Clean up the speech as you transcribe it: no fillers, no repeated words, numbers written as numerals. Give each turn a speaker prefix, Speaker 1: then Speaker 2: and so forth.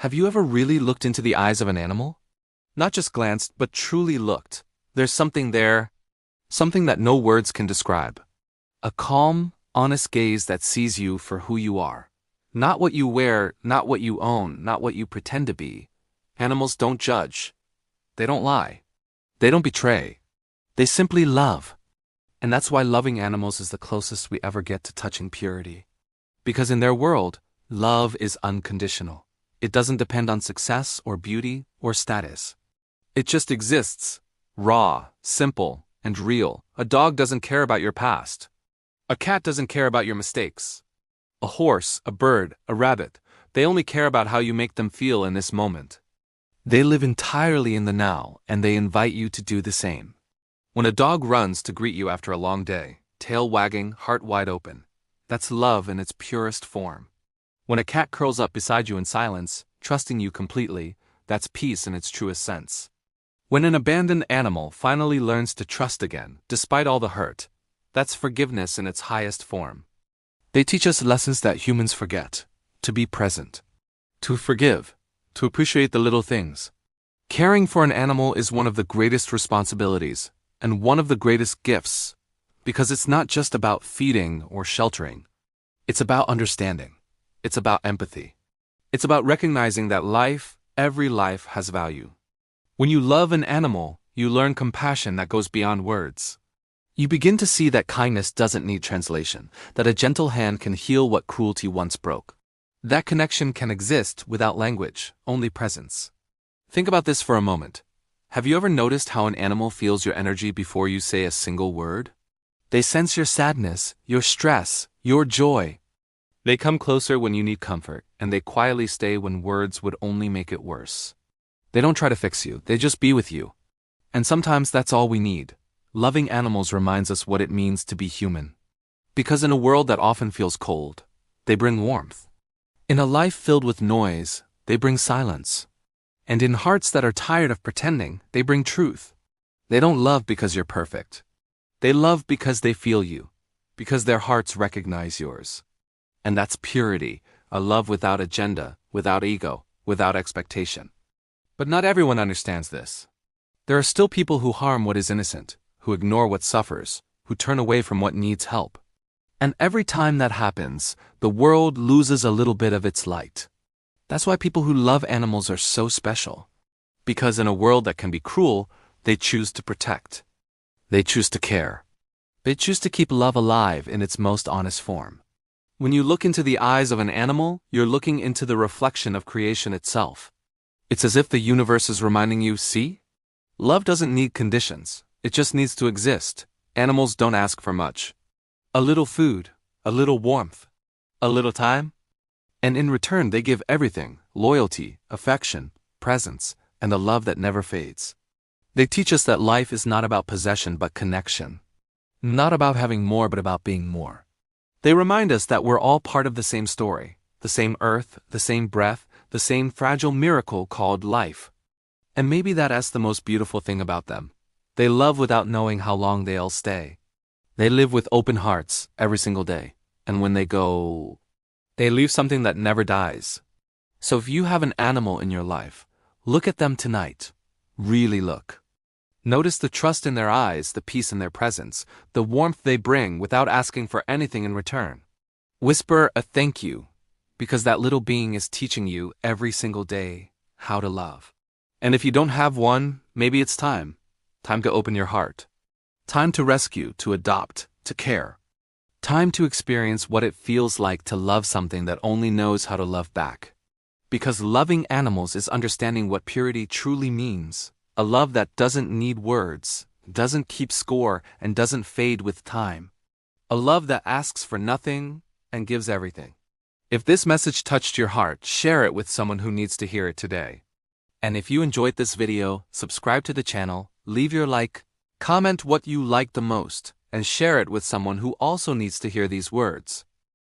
Speaker 1: Have you ever really looked into the eyes of an animal? Not just glanced, but truly looked. There's something there, something that no words can describe. A calm, honest gaze that sees you for who you are. Not what you wear, not what you own, not what you pretend to be. Animals don't judge. They don't lie. They don't betray. They simply love. And that's why loving animals is the closest we ever get to touching purity. Because in their world, love is unconditional. It doesn't depend on success or beauty or status. It just exists, raw, simple, and real. A dog doesn't care about your past. A cat doesn't care about your mistakes. A horse, a bird, a rabbit, they only care about how you make them feel in this moment. They live entirely in the now, and they invite you to do the same. When a dog runs to greet you after a long day, tail wagging, heart wide open, that's love in its purest form. When a cat curls up beside you in silence, trusting you completely, that's peace in its truest sense. When an abandoned animal finally learns to trust again, despite all the hurt, that's forgiveness in its highest form. They teach us lessons that humans forget: to be present, to forgive, to appreciate the little things. Caring for an animal is one of the greatest responsibilities, and one of the greatest gifts, because it's not just about feeding or sheltering. It's about understanding. It's about empathy. It's about recognizing that life, every life, has value. When you love an animal, you learn compassion that goes beyond words. You begin to see that kindness doesn't need translation, that a gentle hand can heal what cruelty once broke. That connection can exist without language, only presence. Think about this for a moment. Have you ever noticed how an animal feels your energy before you say a single word? They sense your sadness, your stress, your joy. They come closer when you need comfort, and they quietly stay when words would only make it worse. They don't try to fix you, they just be with you. And sometimes that's all we need. Loving animals reminds us what it means to be human. Because in a world that often feels cold, they bring warmth. In a life filled with noise, they bring silence. And in hearts that are tired of pretending, they bring truth. They don't love because you're perfect. They love because they feel you, because their hearts recognize yours. And that's purity, a love without agenda, without ego, without expectation. But not everyone understands this. There are still people who harm what is innocent, who ignore what suffers, who turn away from what needs help. And every time that happens, the world loses a little bit of its light. That's why people who love animals are so special. Because in a world that can be cruel, they choose to protect. They choose to care. They choose to keep love alive in its most honest form. When you look into the eyes of an animal, you're looking into the reflection of creation itself. It's as if the universe is reminding you, see? Love doesn't need conditions. It just needs to exist. Animals don't ask for much. A little food, a little warmth, a little time. And in return, they give everything: loyalty, affection, presence, and a love that never fades. They teach us that life is not about possession but connection. Not about having more but about being more. They remind us that we're all part of the same story, the same earth, the same breath, the same fragile miracle called life. And maybe that's the most beautiful thing about them. They love without knowing how long they'll stay. They live with open hearts every single day. And when they go, they leave something that never dies. So if you have an animal in your life, look at them tonight. Really look. Notice the trust in their eyes, the peace in their presence, the warmth they bring without asking for anything in return. Whisper a thank you, because that little being is teaching you every single day how to love. And if you don't have one, maybe it's time. Time to open your heart. Time to rescue, to adopt, to care. Time to experience what it feels like to love something that only knows how to love back. Because loving animals is understanding what purity truly means. A love that doesn't need words, doesn't keep score, and doesn't fade with time. A love that asks for nothing and gives everything. If this message touched your heart, share it with someone who needs to hear it today. And if you enjoyed this video, subscribe to the channel, leave your like, comment what you liked the most, and share it with someone who also needs to hear these words.